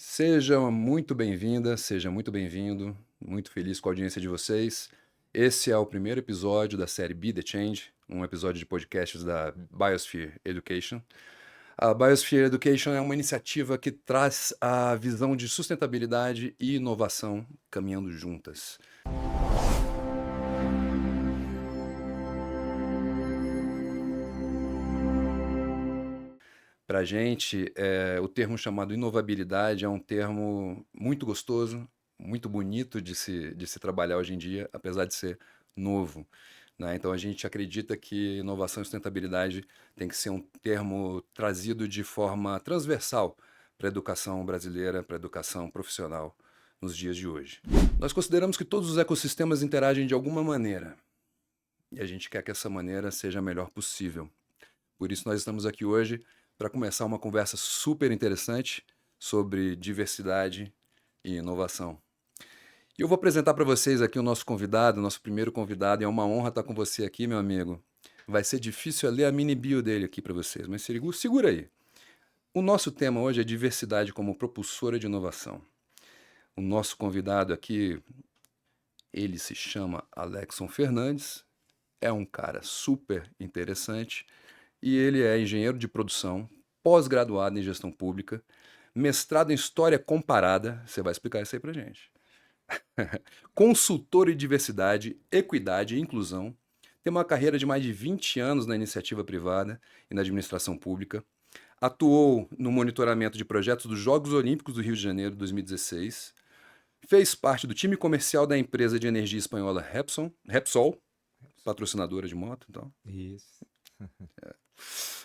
Seja muito bem-vinda, seja muito bem-vindo, muito feliz com a audiência de vocês. Esse é o primeiro episódio da série Be The Change, um episódio de podcasts da Biosphere Education. A Biosphere Education é uma iniciativa que traz a visão de sustentabilidade e inovação caminhando juntas. Para a gente, o termo chamado inovabilidade é um termo muito gostoso, muito bonito de se trabalhar hoje em dia, apesar de ser novo, né? Então a gente acredita que inovação e sustentabilidade tem que ser um termo trazido de forma transversal para a educação brasileira, para a educação profissional nos dias de hoje. Nós consideramos que todos os ecossistemas interagem de alguma maneira e a gente quer que essa maneira seja a melhor possível. Por isso nós estamos aqui hoje para começar uma conversa super interessante sobre diversidade e inovação. E eu vou apresentar para vocês aqui o nosso convidado, nosso primeiro convidado, e é uma honra estar com você aqui, meu amigo. Vai ser difícil ler a mini bio dele aqui para vocês, mas segura aí. O nosso tema hoje é diversidade como propulsora de inovação. O nosso convidado aqui, ele se chama Alexson Fernandes, é um cara super interessante e ele é engenheiro de produção, pós-graduado em gestão pública, mestrado em história comparada, você vai explicar isso aí pra gente. Consultor em diversidade, equidade e inclusão, tem uma carreira de mais de 20 anos na iniciativa privada e na administração pública. Atuou no monitoramento de projetos dos Jogos Olímpicos do Rio de Janeiro 2016. Fez parte do time comercial da empresa de energia espanhola Repsol, patrocinadora de moto, então. Isso.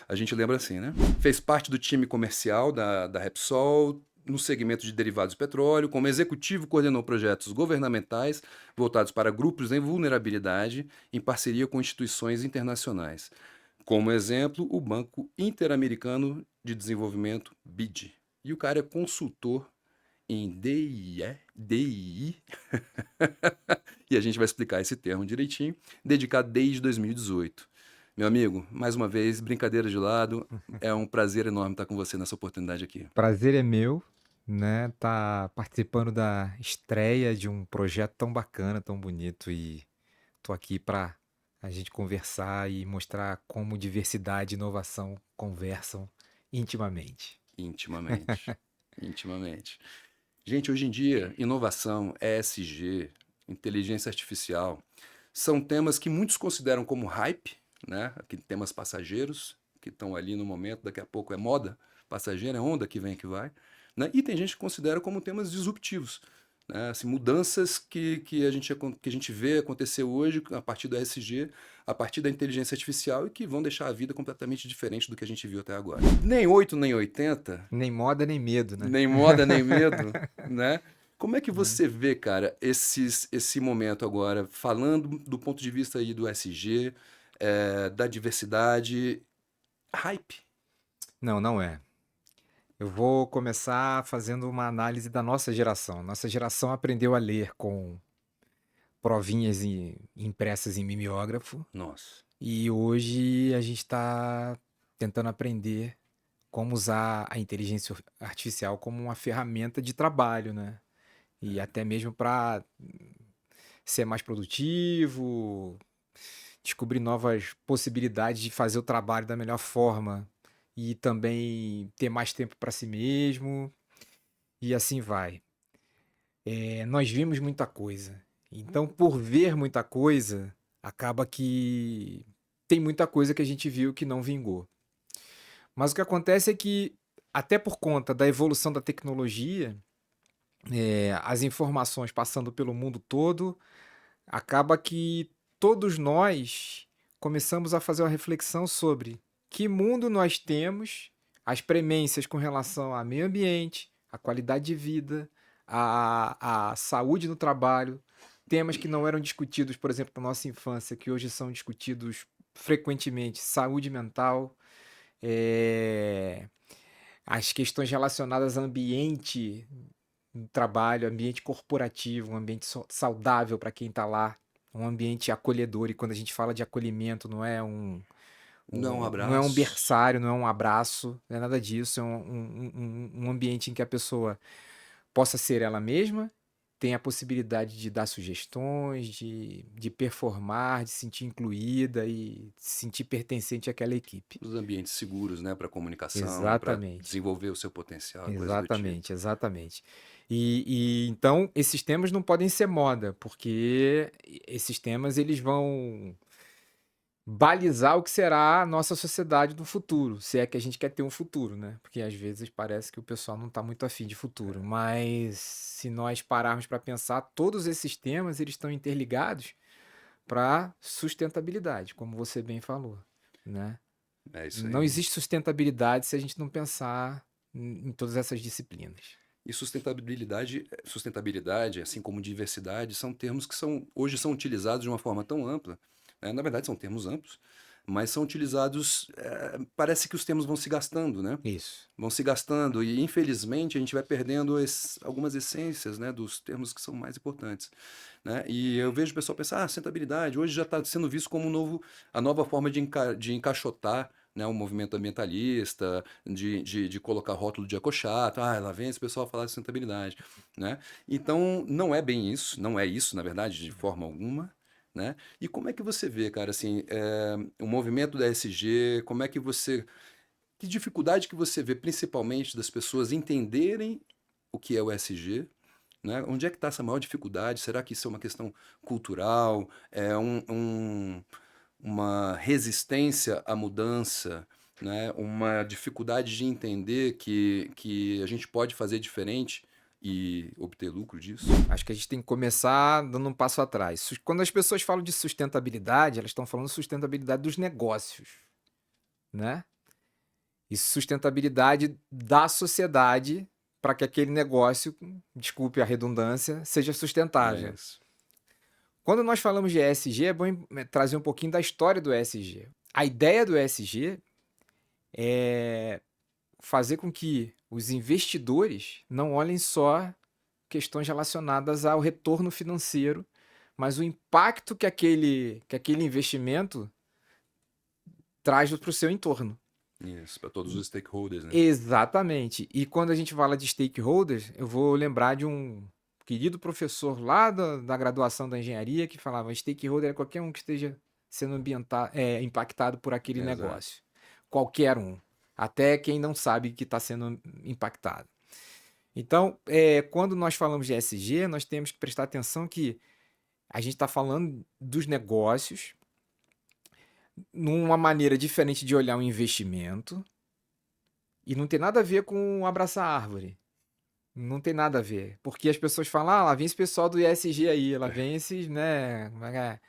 A gente lembra assim, né? Fez parte do time comercial da Repsol no segmento de derivados de petróleo. Como executivo, coordenou projetos governamentais voltados para grupos em vulnerabilidade em parceria com instituições internacionais. Como exemplo, o Banco Interamericano de Desenvolvimento, BID. E o cara é consultor em DII, e a gente vai explicar esse termo direitinho, dedicado desde 2018. Meu amigo, mais uma vez, brincadeira de lado, é um prazer enorme estar com você nessa oportunidade aqui. Prazer é meu, né, tá participando da estreia de um projeto tão bacana, tão bonito e tô aqui para a gente conversar e mostrar como diversidade e inovação conversam intimamente. Intimamente. Intimamente. Gente, hoje em dia, inovação, ESG, inteligência artificial, são temas que muitos consideram como hype, né? Temas passageiros, que estão ali no momento, daqui a pouco é moda passageira, é onda que vem e que vai. Né? E tem gente que considera como temas disruptivos. Né? Assim, mudanças que a gente vê acontecer hoje a partir do ESG, a partir da inteligência artificial e que vão deixar a vida completamente diferente do que a gente viu até agora. Nem 8 nem 80, Nem moda nem medo, né? nem moda, nem medo, né? Como é que Né? você vê, cara, esse momento agora, falando do ponto de vista aí do SG, da diversidade, hype? Não, não é. Eu vou começar fazendo uma análise da nossa geração. Nossa geração aprendeu a ler com provinhas impressas em mimeógrafo. Nossa, E hoje a gente está tentando aprender como usar a inteligência artificial como uma ferramenta de trabalho, né? E até mesmo para ser mais produtivo, descobrir novas possibilidades de fazer o trabalho da melhor forma e também ter mais tempo para si mesmo e assim vai. Nós vimos muita coisa. Então, por ver muita coisa, acaba que tem muita coisa que a gente viu que não vingou. Mas o que acontece é que, até por conta da evolução da tecnologia, as informações passando pelo mundo todo, acaba que todos nós começamos a fazer uma reflexão sobre que mundo nós temos, as premências com relação ao meio ambiente, à qualidade de vida, à saúde no trabalho, temas que não eram discutidos, por exemplo, na nossa infância, que hoje são discutidos frequentemente, saúde mental, eh, as questões relacionadas ao ambiente no trabalho, ambiente corporativo, um ambiente saudável para quem está lá, um ambiente acolhedor. E quando a gente fala de acolhimento, não é um Não é um Não é um abraço. berçário, não é um abraço, não é nada disso, é um ambiente em que a pessoa possa ser ela mesma, tem a possibilidade de dar sugestões, de performar, de se sentir incluída e se sentir pertencente àquela equipe. Os ambientes seguros, né, para comunicação, para Exatamente, desenvolver o seu potencial, coisa do tipo. exatamente, exatamente. E então esses temas não podem ser moda, porque esses temas eles vão balizar o que será a nossa sociedade no futuro, se é que a gente quer ter um futuro, né, porque às vezes parece que o pessoal não está muito afim de futuro, mas se nós pararmos para pensar, todos esses temas eles estão interligados para sustentabilidade, como você bem falou, né. É isso Não aí. existe sustentabilidade se a gente não pensar em todas essas disciplinas. E sustentabilidade, assim como diversidade, são termos que hoje são utilizados de uma forma tão ampla, né? Na verdade, são termos amplos, mas são utilizados. Parece que os termos vão se gastando, né? Isso. Vão se gastando e, infelizmente, a gente vai perdendo algumas essências, né, dos termos que são mais importantes, né? E eu vejo o pessoal pensar, sustentabilidade, hoje já está sendo visto como a nova forma de encaixotar, né, o movimento ambientalista, de colocar rótulo de ecochato, lá vem esse pessoal falar de sustentabilidade, né? Então, não é bem isso, não é isso, na verdade, de forma alguma, né? E como é que você vê, cara, assim, o movimento da ESG, como é que você que dificuldade que você vê, principalmente, das pessoas entenderem o que é o ESG, né? Onde é que está essa maior dificuldade? Será que isso é uma questão cultural? É uma resistência à mudança? Né? Uma dificuldade de entender que a gente pode fazer diferente e obter lucro disso? Acho que a gente tem que começar dando um passo atrás. Quando as pessoas falam de sustentabilidade, elas estão falando sustentabilidade dos negócios, né? E sustentabilidade da sociedade para que aquele negócio, desculpe a redundância, seja É sustentável. isso. Quando nós falamos de ESG, é bom trazer um pouquinho da história do ESG. A ideia do ESG é fazer com que os investidores não olhem só questões relacionadas ao retorno financeiro, mas o impacto que aquele investimento traz para o seu entorno. Isso, para todos os stakeholders, né? Exatamente. E quando a gente fala de stakeholders, eu vou lembrar de um querido professor lá da graduação da engenharia que falava: stakeholder é qualquer um que esteja sendo impactado por aquele Exato. negócio. Qualquer um. Até quem não sabe que está sendo impactado. Então, quando nós falamos de ESG, nós temos que prestar atenção que a gente está falando dos negócios numa maneira diferente de olhar um investimento e não tem nada a ver com abraçar árvore. Não tem nada a ver. Porque as pessoas falam, lá vem esse pessoal do ESG aí, lá vem esses, né, como é que é?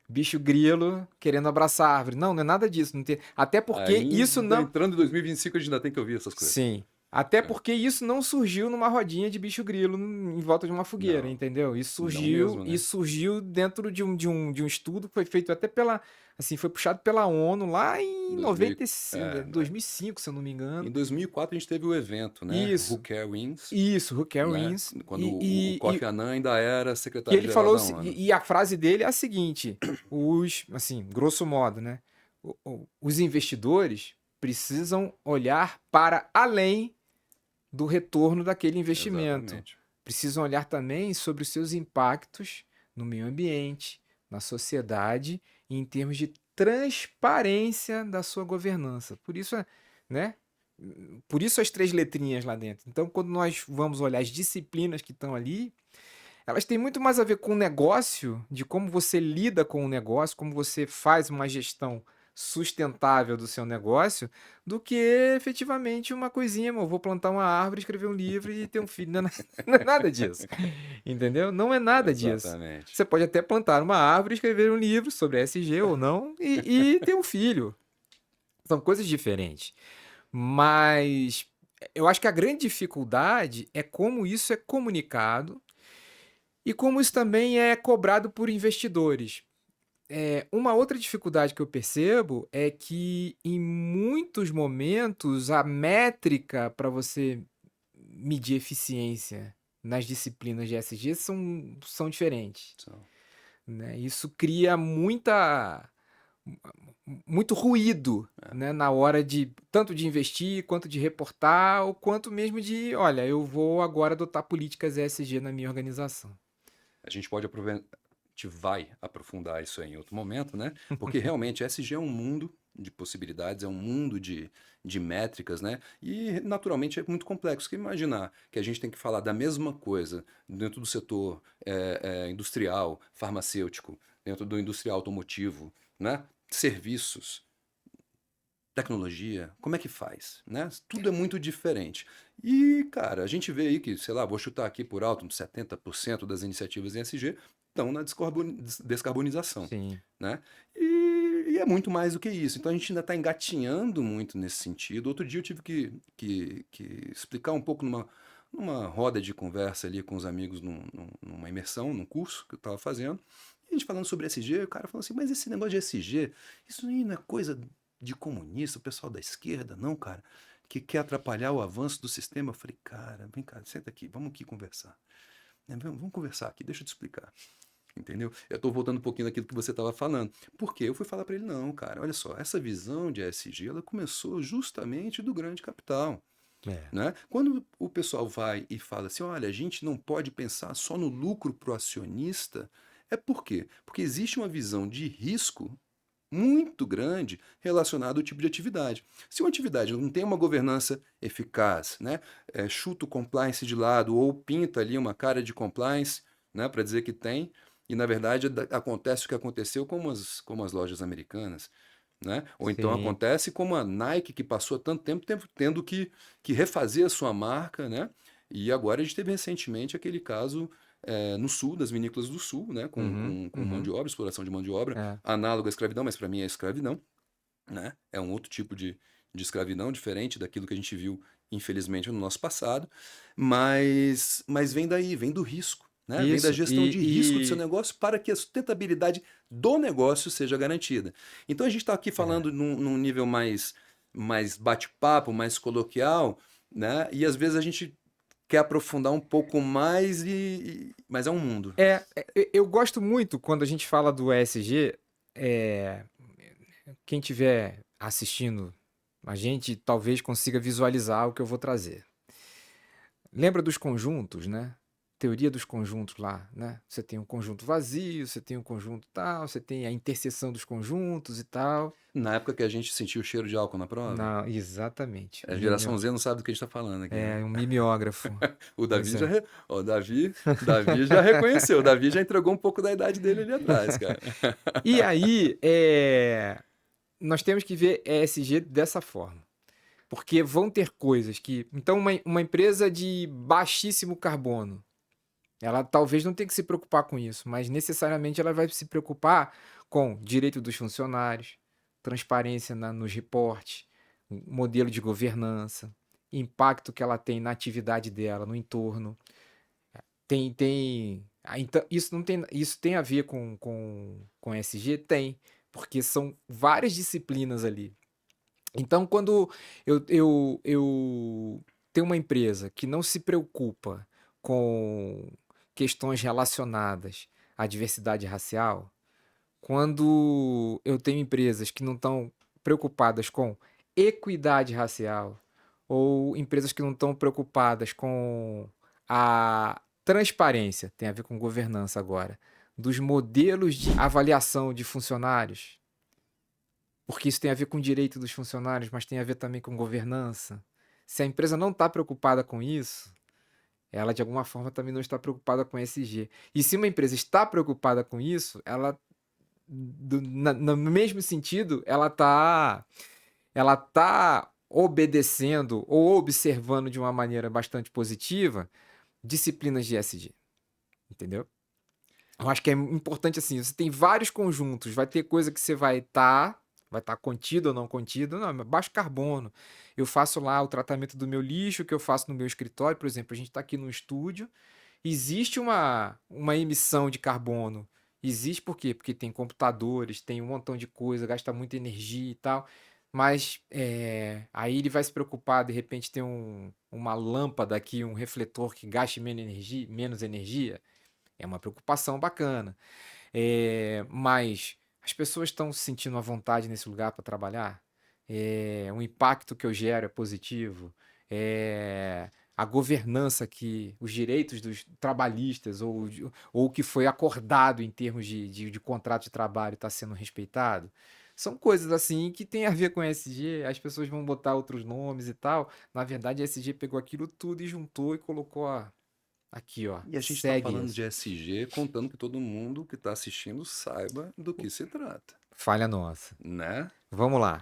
Bicho grilo querendo abraçar árvore. Não, não é nada disso. Não tem... Até porque isso Ainda não. entrando em 2025, a gente ainda tem que ouvir essas coisas. Sim. Até É. porque isso não surgiu numa rodinha de bicho grilo em volta de uma fogueira, Não, entendeu? não mesmo, E né? surgiu dentro de um estudo que foi feito até pela, assim, foi puxado pela ONU lá em 2000, 95, 2005, se eu não me engano. em 2004 a gente teve o evento, né? Who Isso, Care Wins, isso, Who Care né? Wins. Quando o Kofi Annan ainda era E ele secretário-geral falou, da ONU. e a frase dele é a seguinte, assim, grosso modo, né? Os investidores precisam olhar para além do retorno daquele investimento. Exatamente. Precisam olhar também sobre os seus impactos no meio ambiente, na sociedade e em termos de transparência da sua governança. Por isso, né? Por isso as três letrinhas lá dentro. Então, quando nós vamos olhar as disciplinas que estão ali, elas têm muito mais a ver com o negócio, de como você lida com o negócio, como você faz uma gestão sustentável do seu negócio, do que efetivamente uma coisinha, eu vou plantar uma árvore, escrever um livro e ter um filho. Não é, não é nada disso. Entendeu? Não é nada disso. Exatamente. Você pode até plantar uma árvore, escrever um livro sobre SG ou não e ter um filho. São coisas diferentes. Mas eu acho que a grande dificuldade é como isso é comunicado e como isso também é cobrado por investidores. Uma outra dificuldade que eu percebo é que, em muitos momentos, a métrica para você medir eficiência nas disciplinas de ESG são diferentes. Então, Né? Isso cria muito ruído, É. né, na hora de tanto de investir, quanto de reportar, ou quanto mesmo de: "Olha, eu vou agora adotar políticas ESG na minha organização". A gente pode aprove a gente vai aprofundar isso aí em outro momento, né, porque realmente ESG é um mundo de possibilidades, é um mundo de métricas, né, e naturalmente é muito complexo, porque imaginar que a gente tem que falar da mesma coisa dentro do setor, industrial, farmacêutico, dentro do industrial automotivo, né, serviços, tecnologia, como é que faz, né? Tudo é muito diferente. E, cara, a gente vê aí que, sei lá, vou chutar aqui por alto, uns 70% das iniciativas ESG estão na descarbonização, Sim, né? E é muito mais do que isso. Então a gente ainda está engatinhando muito nesse sentido. Outro dia eu tive que explicar um pouco numa roda de conversa ali com os amigos numa imersão, num curso que eu estava fazendo. E a gente falando sobre ESG, o cara falou assim, mas esse negócio de ESG, isso aí não é coisa de comunista, o pessoal da esquerda, não, cara, que quer atrapalhar o avanço do sistema. Eu falei, cara, vem cá, senta aqui, vamos aqui conversar. Né, vamos conversar aqui, deixa eu te explicar. Entendeu? Eu estou voltando um pouquinho daquilo que você estava falando. Porque eu fui falar para ele, não, cara, olha só, essa visão de ESG, ela começou justamente do grande capital. é. Né? Quando o pessoal vai e fala assim, olha, a gente não pode pensar só no lucro para o acionista, é por quê? Porque existe uma visão de risco muito grande relacionado ao tipo de atividade. Se uma atividade não tem uma governança eficaz, né, chuta o compliance de lado ou pinta ali uma cara de compliance, né, para dizer que tem, e na verdade acontece o que aconteceu como as lojas americanas. Né? Ou então Sim. acontece como a Nike, que passou tanto tempo tendo que refazer a sua marca, né? E agora a gente teve recentemente aquele caso no sul, das vinícolas do sul, né? Com, Uhum, com, com mão de uhum. obra, exploração de mão de obra, É. análogo à escravidão, mas para mim é escravidão, né? É um outro tipo de escravidão, diferente daquilo que a gente viu, infelizmente, no nosso passado, mas vem daí, vem do risco. Né? Vem da Isso. gestão de risco do seu negócio para que a sustentabilidade do negócio seja garantida. Então a gente está aqui É. falando num nível mais bate-papo, mais coloquial, né? E às vezes a gente quer aprofundar um pouco mais, mas é um mundo. Eu gosto muito quando a gente fala do ESG, eh, quem estiver assistindo a gente talvez consiga visualizar o que eu vou trazer. Lembra dos conjuntos, né? Teoria dos conjuntos lá, né? Você tem um conjunto vazio, você tem um conjunto tal, você tem a interseção dos conjuntos e tal. Na época que a gente sentiu o cheiro de álcool na prova, Não, exatamente. a geração Z não sabe do que a gente está falando aqui, né? É um mimeógrafo. O Pois Davi é. ó, Davi já reconheceu, o Davi já entregou um pouco da idade dele ali atrás, cara. E aí, nós temos que ver ESG dessa forma. Porque vão ter coisas que. Então, uma empresa de baixíssimo carbono, ela talvez não tenha que se preocupar com isso, mas necessariamente ela vai se preocupar com direito dos funcionários, transparência nos reportes, modelo de governança, impacto que ela tem na atividade dela, no entorno. Então, isso tem a ver com ESG? Tem, porque são várias disciplinas ali. Então, quando eu tenho uma empresa que não se preocupa com questões relacionadas à diversidade racial, quando eu tenho empresas que não estão preocupadas com equidade racial, ou empresas que não estão preocupadas com a transparência, tem a ver com governança agora, dos modelos de avaliação de funcionários, porque isso tem a ver com o direito dos funcionários, mas tem a ver também com governança. Se a empresa não está preocupada com isso, ela de alguma forma também não está preocupada com ESG. E se uma empresa está preocupada com isso, ela, no mesmo sentido, ela tá obedecendo ou observando de uma maneira bastante positiva disciplinas de ESG, entendeu? Eu acho que é importante assim, você tem vários conjuntos, vai ter coisa que você vai estar contido ou não contido, não, mas baixo carbono. Eu faço lá o tratamento do meu lixo, que eu faço no meu escritório, por exemplo, a gente está aqui no estúdio, existe uma emissão de carbono. Existe por quê? Porque tem computadores, tem um montão de coisa, gasta muita energia e tal. Mas aí ele vai se preocupar, de repente, ter uma lâmpada aqui, um refletor que gaste menos energia. É uma preocupação bacana. Mas As pessoas estão se sentindo à vontade nesse lugar para trabalhar? O impacto que eu gero é positivo? A governança que os direitos dos trabalhistas ou o que foi acordado em termos de contrato de trabalho está sendo respeitado? São coisas assim que tem a ver com ESG, as pessoas vão botar outros nomes e tal. Na verdade, a ESG pegou aquilo tudo e juntou e colocou, ó, aqui, ó, E a gente está segue falando de isso. ESG, contando que todo mundo que está assistindo saiba do que se trata, Falha nossa. né? Vamos lá.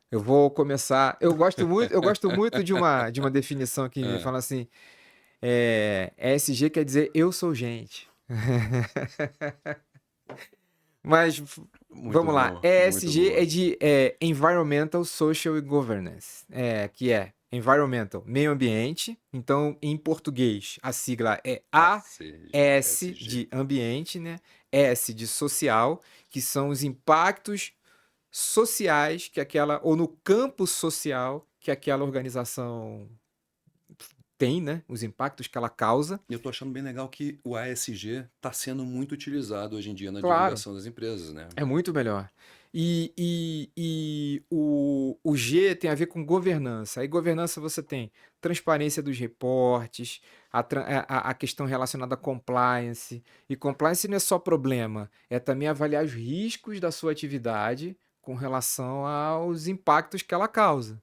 Eu vou começar. Eu gosto muito de uma definição que Ah, fala assim: ESG quer dizer eu sou gente. Mas muito vamos lá. bom, muito ESG é bom. de Environmental, Social e Governance, que é Environmental, meio ambiente. Então, em português, a sigla é AS ESG. de ambiente, né? S de social, que são os impactos sociais que aquela, ou no campo social que aquela organização tem, né? Os impactos que ela causa. Eu tô achando bem legal que o ASG está sendo muito utilizado hoje em dia na Claro, divulgação das empresas, né? é muito melhor. E o G tem a ver com governança. Aí, governança você tem transparência dos reportes, a questão relacionada a compliance. E compliance não é só problema, é também avaliar os riscos da sua atividade com relação aos impactos que ela causa,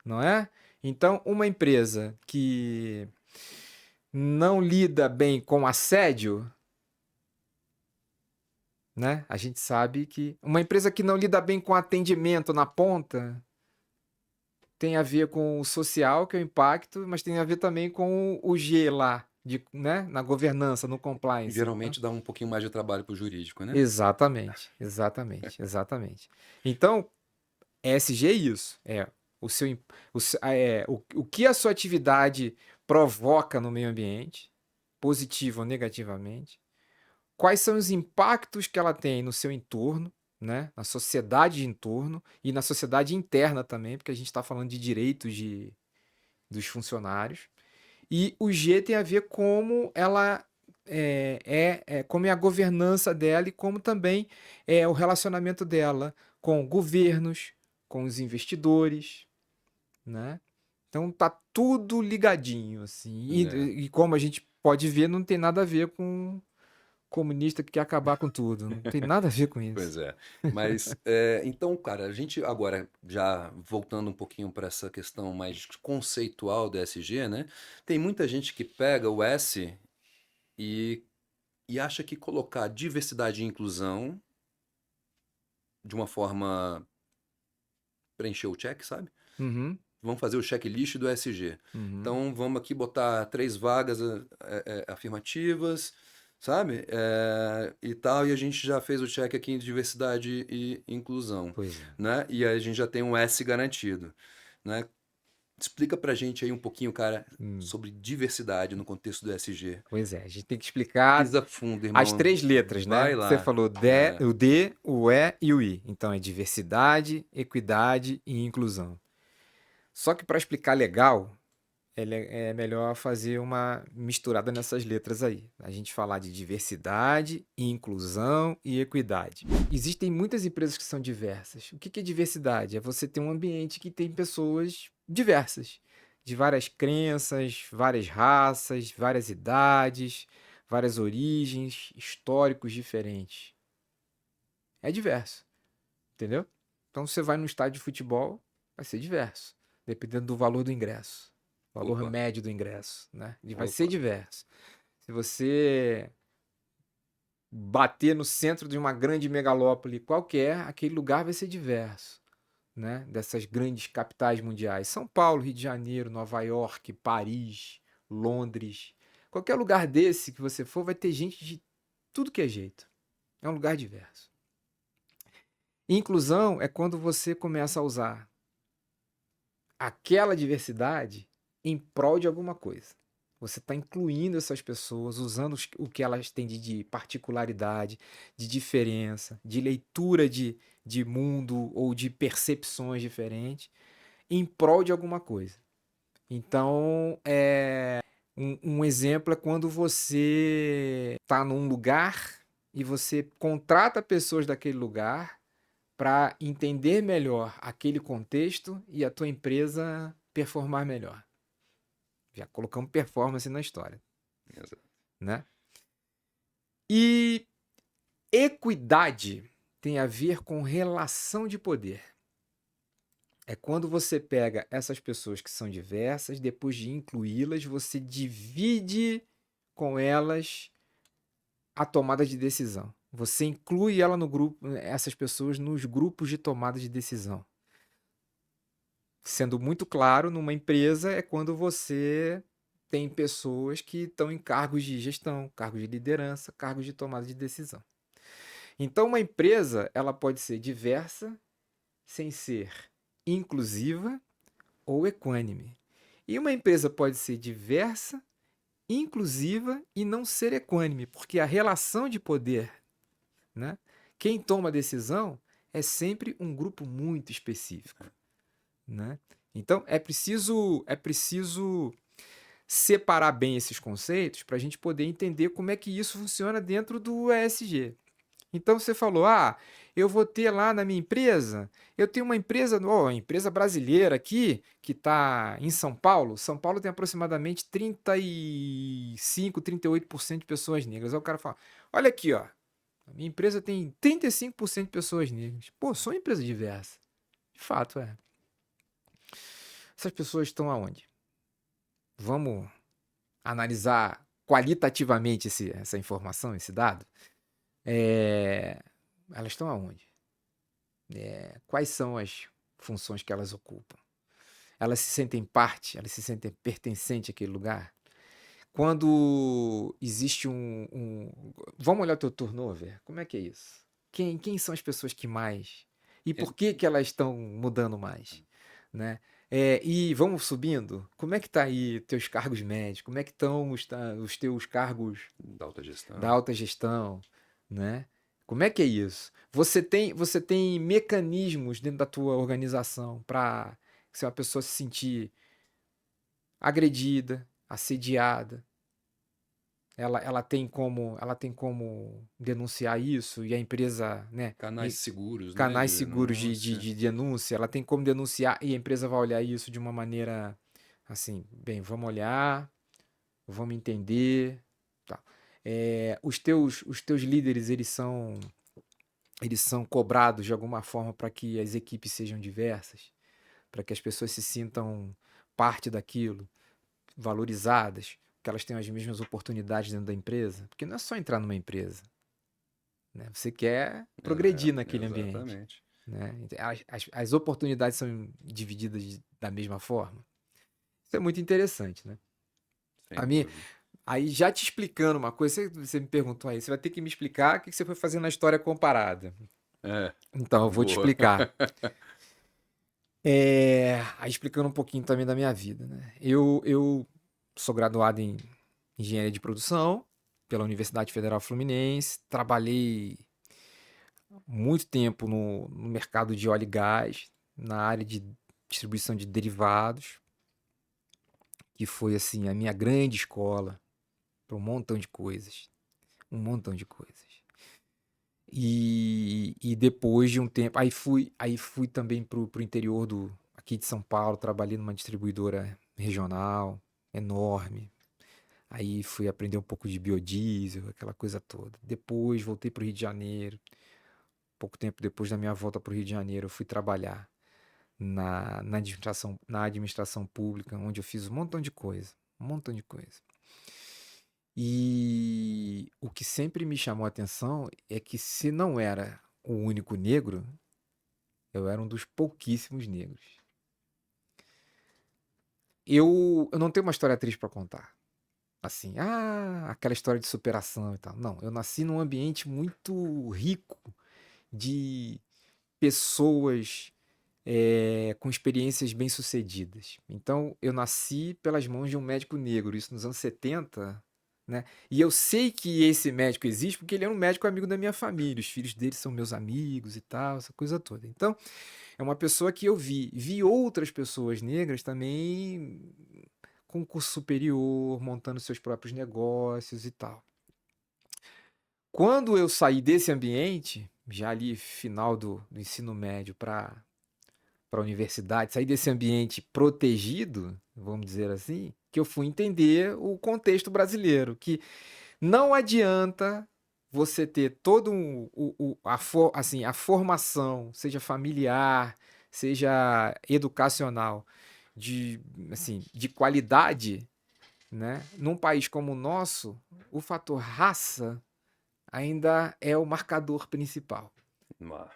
não é? Então, uma empresa que não lida bem com assédio, né? A gente sabe que uma empresa que não lida bem com atendimento na ponta tem a ver com o social, que é o impacto, mas tem a ver também com o G lá, né? Na governança, no E compliance. Então, geralmente dá um pouquinho mais de trabalho para o jurídico, né? exatamente, exatamente, exatamente. Então, ESG é isso. O seu, o que a sua atividade provoca no meio ambiente, positivo ou negativamente. Quais são os impactos que ela tem no seu entorno, né? Na sociedade de entorno e na sociedade interna também, porque a gente está falando de direitos dos funcionários. E o G tem a ver como ela como é a governança dela e como também é o relacionamento dela com governos, com os investidores, né? Então tá tudo ligadinho, assim. É, E como a gente pode ver, não tem nada a ver com comunista que quer acabar com tudo. Não tem nada a ver com isso. pois é. Mas, então, cara, a gente agora, já voltando um pouquinho para essa questão mais conceitual do ESG, né? Tem muita gente que pega o S e, e acha que colocar diversidade e inclusão de uma forma preencher o check, sabe? Uhum, Vamos fazer o checklist do ESG. uhum. Então, vamos aqui botar 3 vagas afirmativas, sabe? E tal, e a gente já fez o check aqui em diversidade e inclusão, Pois é. né? E aí a gente já tem um S garantido, né? Explica pra gente aí um pouquinho, cara, Hum, sobre diversidade no contexto do ESG. Pois é, a gente tem que explicar Pisa fundo, as irmão. três letras, Vai né? Você lá. falou É, o D, o E e o I. Então é diversidade, equidade e inclusão. Só que para explicar legal, é melhor fazer uma misturada nessas letras aí. A gente falar de diversidade, inclusão e equidade. Existem muitas empresas que são diversas. O que é diversidade? É você ter um ambiente que tem pessoas diversas, de várias crenças, várias raças, várias idades, várias origens, históricos diferentes. É diverso, entendeu? Então você vai num estádio de futebol, vai ser diverso, dependendo do valor do ingresso, valor opa, médio do ingresso, né? Ele vai ser opa. diverso. Se você bater no centro de uma grande megalópole qualquer, aquele lugar vai ser diverso, né? Dessas grandes capitais mundiais, São Paulo, Rio de Janeiro, Nova York, Paris, Londres, qualquer lugar desse que você for, vai ter gente de tudo que é jeito. É um lugar diverso. Inclusão é quando você começa a usar aquela diversidade em prol de alguma coisa. Você está incluindo essas pessoas, usando o que elas têm de particularidade, de diferença, de leitura de mundo ou de percepções diferentes, em prol de alguma coisa. Então, um exemplo é quando você está num lugar e você contrata pessoas daquele lugar para entender melhor aquele contexto e a tua empresa performar melhor. Já colocamos performance na história, Exato. né? E equidade tem a ver com relação de poder. É quando você pega essas pessoas que são diversas, depois de incluí-las, você divide com elas a tomada de decisão. Você inclui ela no grupo, essas pessoas nos grupos de tomada de decisão. Sendo muito claro, numa empresa é quando você tem pessoas que estão em cargos de gestão, cargos de liderança, cargos de tomada de decisão. Então, uma empresa, ela pode ser diversa sem ser inclusiva ou equânime. E uma empresa pode ser diversa, inclusiva e não ser equânime, porque a relação de poder, né? Quem toma a decisão é sempre um grupo muito específico, né? Então é preciso separar bem esses conceitos para a gente poder entender como é que isso funciona dentro do ESG. Então você falou, eu vou ter lá na minha empresa, eu tenho uma empresa, empresa brasileira aqui, que está em São Paulo. São Paulo tem aproximadamente 35, 38% de pessoas negras. Aí o cara fala, olha aqui, ó, a minha empresa tem 35% de pessoas negras. Pô, sou uma empresa diversa. De fato, é. Essas pessoas estão aonde? Vamos analisar qualitativamente essa informação, esse dado? Elas estão aonde? Quais são as funções que elas ocupam? Elas se sentem parte, elas se sentem pertencentes àquele lugar? Quando existe Vamos olhar o teu turnover, como é que é isso? Quem são as pessoas que mais? E por que elas estão mudando mais? Né? E vamos subindo, como é que tá aí teus cargos médios? Como é que estão os teus cargos Da alta da gestão. alta gestão, né? Como é que é isso? Você tem mecanismos dentro da tua organização para se uma pessoa se sentir agredida, assediada, ela tem como denunciar isso e a empresa, né? Canais seguros, né, Canais de seguros de, de, denúncia. de denúncia, ela tem como denunciar e a empresa vai olhar isso de uma maneira assim, bem, vamos olhar, vamos entender, tá. Os teus líderes, eles são cobrados de alguma forma para que as equipes sejam diversas, para que as pessoas se sintam parte daquilo, valorizadas, que elas tenham as mesmas oportunidades dentro da empresa, porque não é só entrar numa empresa, né? Você quer progredir naquele ambiente, Exatamente. né? As oportunidades são divididas da mesma forma. Isso é muito interessante, né? A Sem minha, dúvida. Aí já te explicando uma coisa, você me perguntou aí, você vai ter que me explicar o que você foi fazer na história comparada. É, Então, eu vou te boa. explicar. Aí explicando um pouquinho também da minha vida, né? Eu sou graduado em engenharia de produção pela Universidade Federal Fluminense, trabalhei muito tempo no mercado de óleo e gás, na área de distribuição de derivados, que foi assim a minha grande escola para um montão de coisas, um montão de coisas. E depois de um tempo, aí fui também pro interior aqui de São Paulo, trabalhei numa distribuidora regional enorme. Aí fui aprender um pouco de biodiesel, aquela coisa toda. Depois voltei para o Rio de Janeiro. Pouco tempo depois da minha volta para o Rio de Janeiro, eu fui trabalhar na administração pública, onde eu fiz um montão de coisa, um montão de coisa. E o que sempre me chamou a atenção é que se não era o único negro, eu era um dos pouquíssimos negros. Eu não tenho uma história triste para contar. Assim, aquela história de superação e tal. Não, eu nasci num ambiente muito rico de pessoas com experiências bem-sucedidas. Então, eu nasci pelas mãos de um médico negro, isso nos anos 70, né? E eu sei que esse médico existe porque ele é um médico amigo da minha família, os filhos dele são meus amigos e tal, essa coisa toda. Então, é uma pessoa que eu vi outras pessoas negras também com curso superior, montando seus próprios negócios e tal. Quando eu saí desse ambiente, já ali final do ensino médio para a universidade, sair desse ambiente protegido, vamos dizer assim, que eu fui entender o contexto brasileiro, que não adianta você ter todo assim, a formação, seja familiar, seja educacional, de, assim, de qualidade, né? Num país como o nosso, o fator raça ainda é o marcador principal. Mas,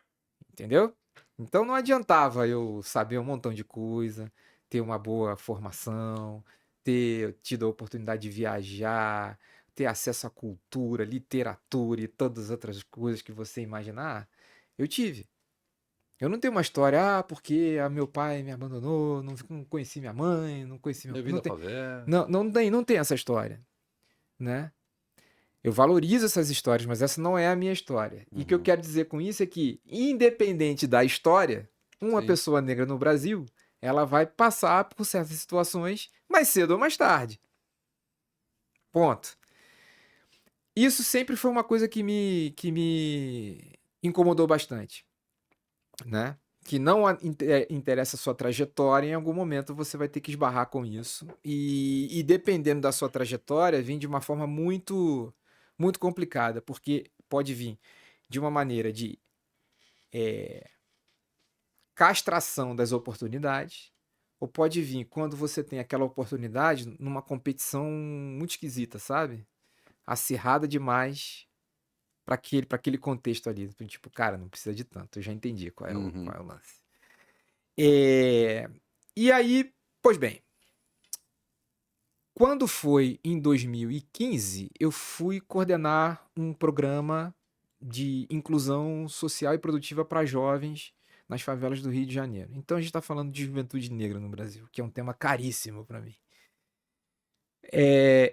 Entendeu? Então não adiantava eu saber um montão de coisa, ter uma boa formação, ter tido a oportunidade de viajar, ter acesso à cultura, literatura e todas as outras coisas que você imaginar. Eu tive. Eu não tenho uma história, porque meu pai me abandonou, não conheci minha mãe, não conheci meu. eu vim Não da tem, favela. não tem essa história, né? Eu valorizo essas histórias, mas essa não é a minha história. E o que eu Uhum. quero dizer com isso é que, independente da história, uma Sim. pessoa negra no Brasil, ela vai passar por certas situações mais cedo ou mais tarde. Ponto. Isso sempre foi uma coisa que me incomodou bastante, né? Que não interessa a sua trajetória, em algum momento você vai ter que esbarrar com isso. E dependendo da sua trajetória, vem de uma forma muito, muito complicada, porque pode vir de uma maneira de castração das oportunidades, ou pode vir quando você tem aquela oportunidade numa competição muito esquisita, sabe? Acirrada demais para aquele contexto ali. Tipo, cara, não precisa de tanto, eu já entendi qual é o, Uhum. qual é o lance. É, E aí, pois bem, quando foi em 2015, eu fui coordenar um programa de inclusão social e produtiva para jovens nas favelas do Rio de Janeiro. Então a gente está falando de juventude negra no Brasil, que é um tema caríssimo para mim.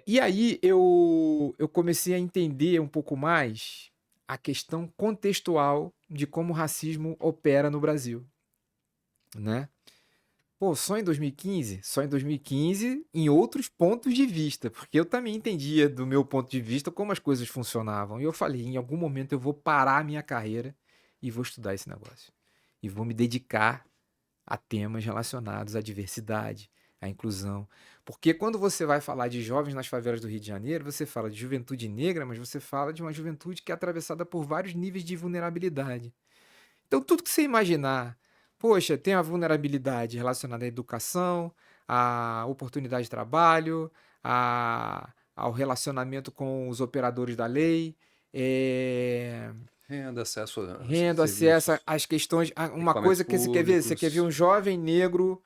E aí eu comecei a entender um pouco mais a questão contextual de como o racismo opera no Brasil, né? Pô, só em 2015? Só em 2015, em outros pontos de vista, porque eu também entendia do meu ponto de vista como as coisas funcionavam. E eu falei, em algum momento eu vou parar a minha carreira e vou estudar esse negócio. E vou me dedicar a temas relacionados à diversidade, à inclusão. Porque quando você vai falar de jovens nas favelas do Rio de Janeiro, você fala de juventude negra, mas você fala de uma juventude que é atravessada por vários níveis de vulnerabilidade. Então, tudo que você imaginar, poxa, tem a vulnerabilidade relacionada à educação, à oportunidade de trabalho, ao relacionamento com os operadores da lei, Renda, acesso a renda, acesso serviços, às questões. Uma equipamentos coisa que você quer ver públicos. um jovem negro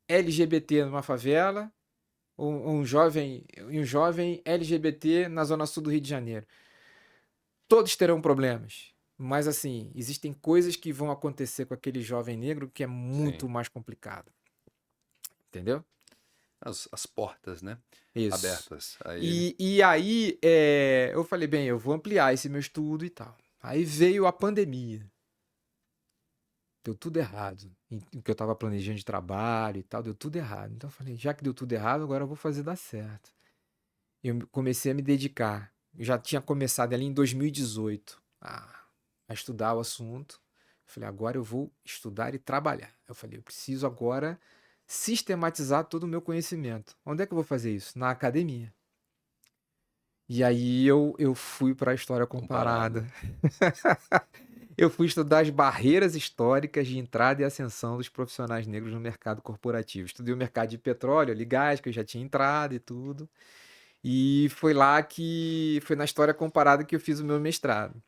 LGBT numa favela, um jovem LGBT na zona sul do Rio de Janeiro. Todos terão problemas. Mas assim, existem coisas que vão acontecer com aquele jovem negro que é Sim. muito mais complicado. Entendeu? As portas, né? Isso. Abertas a ele. E aí, eu falei, bem, eu vou ampliar esse meu estudo e tal. Aí veio a pandemia. Deu tudo errado. O que eu estava planejando de trabalho e tal, deu tudo errado. Então eu falei, já que deu tudo errado, agora eu vou fazer dar certo. Eu comecei a me dedicar. Eu já tinha começado ali em 2018 a estudar o assunto. Eu falei, agora eu vou estudar e trabalhar. Eu falei, eu preciso agora sistematizar todo o meu conhecimento. Onde é que eu vou fazer isso? Na academia. E aí eu fui para a história Comparada. comparada. Eu fui estudar as barreiras históricas de entrada e ascensão dos profissionais negros no mercado corporativo. Estudei o mercado de petróleo, óleo e gás, que eu já tinha entrado e tudo. E foi na história comparada que eu fiz o meu mestrado,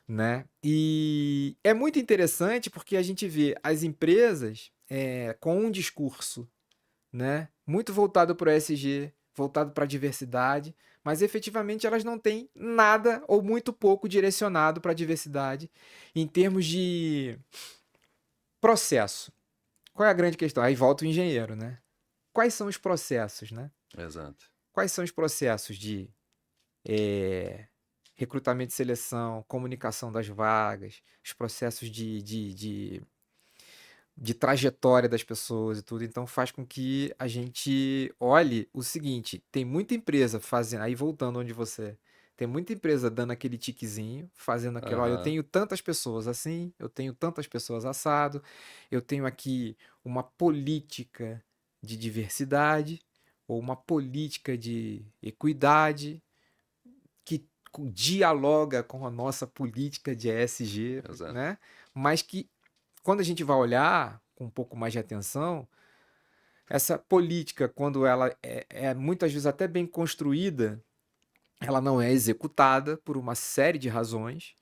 né? E é muito interessante porque a gente vê as empresas com um discurso, né, muito voltado para o ESG, voltado para a diversidade, mas efetivamente elas não têm nada ou muito pouco direcionado para a diversidade em termos de processo. Qual é a grande questão? Aí volta o engenheiro, né? Quais são os processos, né? Exato. Quais são os processos de eh, recrutamento e seleção, comunicação das vagas, os processos de trajetória das pessoas e tudo. Então faz com que a gente olhe o seguinte: tem muita empresa fazendo. Aí voltando onde você Tem muita empresa dando aquele tiquezinho, fazendo aquilo, ó, eu Aham. tenho tantas pessoas assim, eu tenho tantas pessoas assado, eu tenho aqui uma política de diversidade ou uma política de equidade que dialoga com a nossa política de ESG, Exato. né? Mas que quando a gente vai olhar com um pouco mais de atenção, essa política, quando ela é muitas vezes até bem construída, ela não é executada por uma série de razões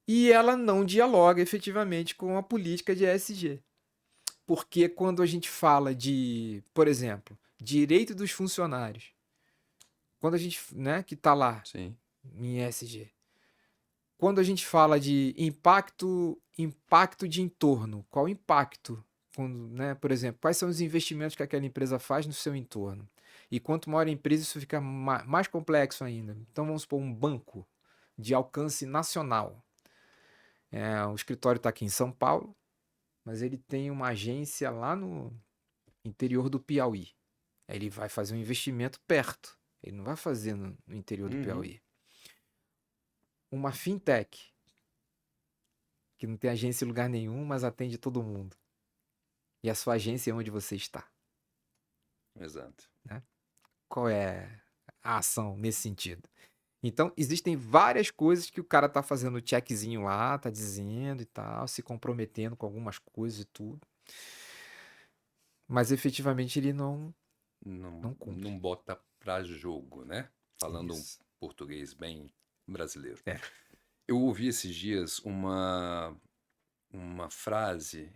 e ela não dialoga efetivamente com a política de ESG. Porque quando a gente fala de, por exemplo, direito dos funcionários, quando a gente, né, que está lá Sim. em ESG, quando a gente fala de impacto de entorno, qual o impacto? Quando, né, por exemplo, quais são os investimentos que aquela empresa faz no seu entorno? E quanto maior a empresa, isso fica mais complexo ainda. Então, vamos supor, um banco de alcance nacional. O escritório está aqui em São Paulo, mas ele tem uma agência lá no interior do Piauí. Aí ele vai fazer um investimento perto. Ele não vai fazer no interior do Uhum. Piauí. Uma fintech, que não tem agência em lugar nenhum, mas atende todo mundo. E a sua agência é onde você está, Exato. né? Qual é a ação nesse sentido? Então, existem várias coisas que o cara tá fazendo o checkzinho lá, tá dizendo e tal, se comprometendo com algumas coisas e tudo. Mas efetivamente ele não cumpre. Não bota pra jogo, né? Falando um Isso. português bem brasileiro. É. Eu ouvi esses dias uma frase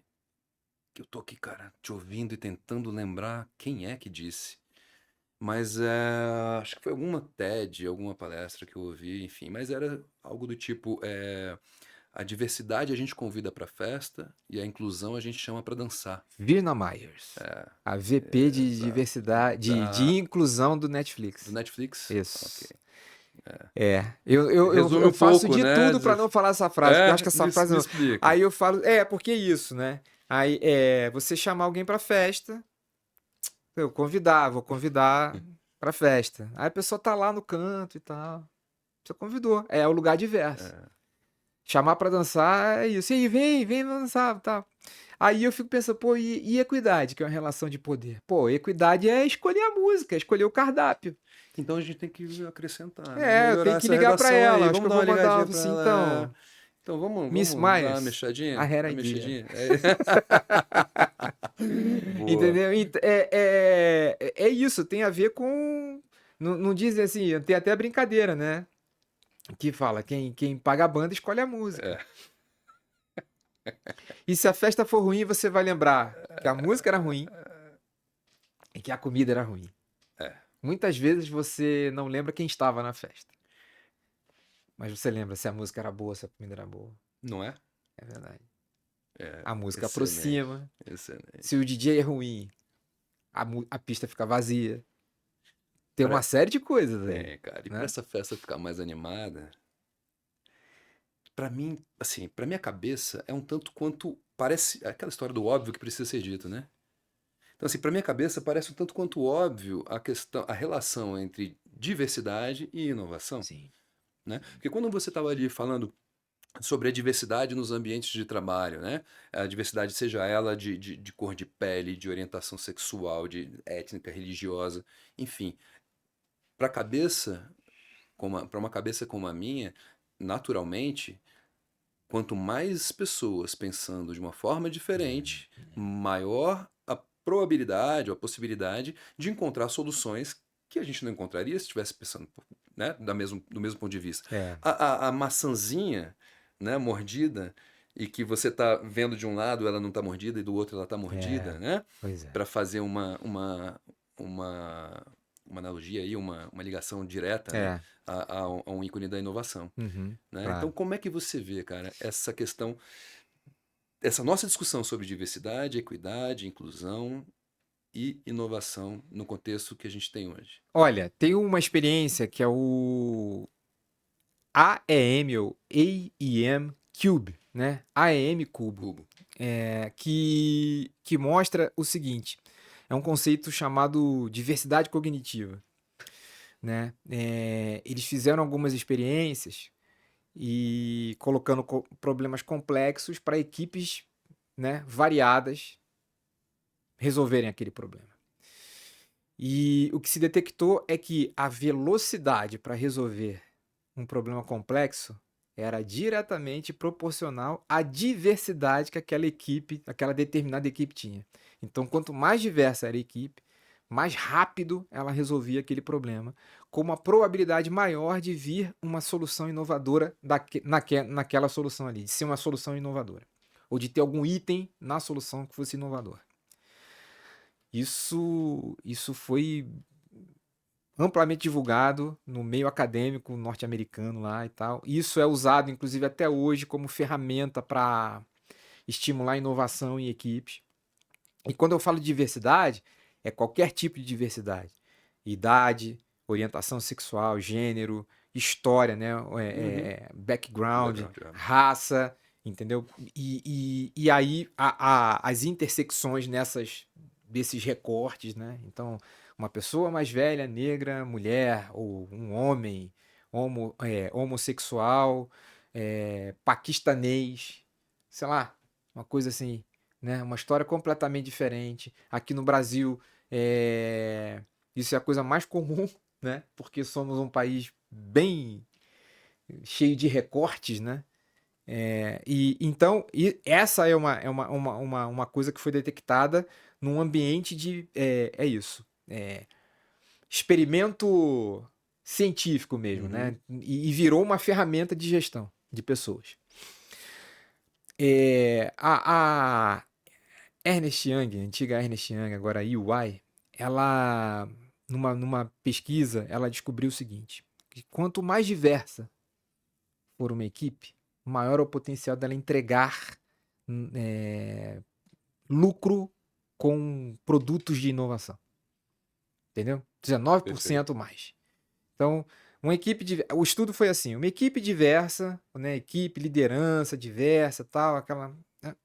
que eu tô aqui, cara, te ouvindo e tentando lembrar quem é que disse. Mas acho que foi alguma TED, alguma palestra que eu ouvi, enfim. Mas era algo do tipo: a diversidade a gente convida pra festa e a inclusão a gente chama pra dançar. Virna Myers, a VP de Exato. diversidade, de inclusão do Do Netflix. Netflix? Ok. Isso. Eu Resume um faço pouco, de né? tudo para não falar essa frase, porque eu acho que essa frase Me não. explica. Aí eu falo, porque isso, né? Aí você chamar alguém para festa, vou convidar para festa. Aí a pessoa tá lá no canto e tal. Você convidou, é o lugar diverso. É. Chamar para dançar é isso. E aí, vem dançar, tal. Aí eu fico pensando, pô, e equidade, que é uma relação de poder? Pô, equidade é escolher a música, é escolher o cardápio. Então a gente tem que acrescentar, né? Melhorar Tem que essa ligar para redação aí. ela. Acho que Vamos eu dar vou uma mandar ligadinha pra assim, ela. então. Então Miss vamos dar uma Myers, I mexadinha? had Uma idea. mexidinha? Boa. Entendeu? É isso, tem a ver com. Não dizem assim, tem até brincadeira, né? Que fala, quem paga a banda escolhe a música. É. E se a festa for ruim, você vai lembrar que a música era ruim e que a comida era ruim. É. Muitas vezes você não lembra quem estava na festa. Mas você lembra se a música era boa, se a comida era boa. Não é? É verdade. É. A música Excelente. aproxima. Se Excelente. o DJ é ruim, a pista fica vazia. Tem uma Pra- série de coisas aí, Tem, cara. E pra né? essa festa ficar mais animada, pra mim, assim, pra minha cabeça, é um tanto quanto. Parece aquela história do óbvio que precisa ser dito, né? Então, assim, para minha cabeça parece um tanto quanto óbvio a relação entre diversidade e inovação, Sim. né? Porque quando você estava ali falando sobre a diversidade nos ambientes de trabalho, né? A diversidade, seja ela de cor de pele, de orientação sexual, de étnica, religiosa, enfim, para cabeça, para uma cabeça como a minha, naturalmente, quanto mais pessoas pensando de uma forma diferente, maior a probabilidade ou a possibilidade de encontrar soluções que a gente não encontraria se estivesse pensando, né, do mesmo ponto de vista. É, A maçãzinha, né, mordida, e que você está vendo de um lado ela não está mordida e do outro ela está mordida, né? pois é. Para fazer uma, uma analogia aí, uma ligação direta, né, É, a um ícone da inovação. Né? Então, claro. como é que você vê, cara, essa questão, essa nossa discussão sobre diversidade, equidade, inclusão e inovação no contexto que a gente tem hoje? Olha, tem uma experiência que é o AEM ou AEM Cube, né? AEM Cubo, Cubo. que mostra o seguinte: é um conceito chamado diversidade cognitiva. né? Eles fizeram algumas experiências e colocando problemas complexos para equipes, né, variadas resolverem aquele problema. E o que se detectou é que a velocidade para resolver um problema complexo era diretamente proporcional à diversidade que aquela equipe, aquela determinada equipe tinha. Então, quanto mais diversa era a equipe, mais rápido ela resolvia aquele problema, com uma probabilidade maior de vir uma solução inovadora naquela solução ali, de ser uma solução inovadora, ou de ter algum item na solução que fosse inovador. Isso foi amplamente divulgado no meio acadêmico norte-americano lá e tal. Isso é usado, inclusive, até hoje como ferramenta para estimular a inovação em equipes. E quando eu falo de diversidade, é qualquer tipo de diversidade. Idade, orientação sexual, gênero, história, né? Uhum. Background, Background, é. raça, entendeu? E aí as intersecções desses recortes, né? Então, uma pessoa mais velha, negra, mulher, ou um homem homossexual, paquistanês, sei lá, uma coisa assim, né? Uma história completamente diferente. Aqui no Brasil, isso é a coisa mais comum, né? Porque somos um país bem cheio de recortes, né? E essa é uma coisa que foi detectada num ambiente de. É isso. Experimento científico mesmo, Uhum. né? E virou uma ferramenta de gestão de pessoas. A Ernest Young, a antiga Ernest Young, agora EY, ela, numa pesquisa, ela descobriu o seguinte: que quanto mais diversa for uma equipe, maior é o potencial dela entregar é, lucro com produtos de inovação. Entendeu? Perfeito. 19% mais. Então, o estudo foi assim: uma equipe diversa, né, equipe, liderança diversa, tal, aquela, né,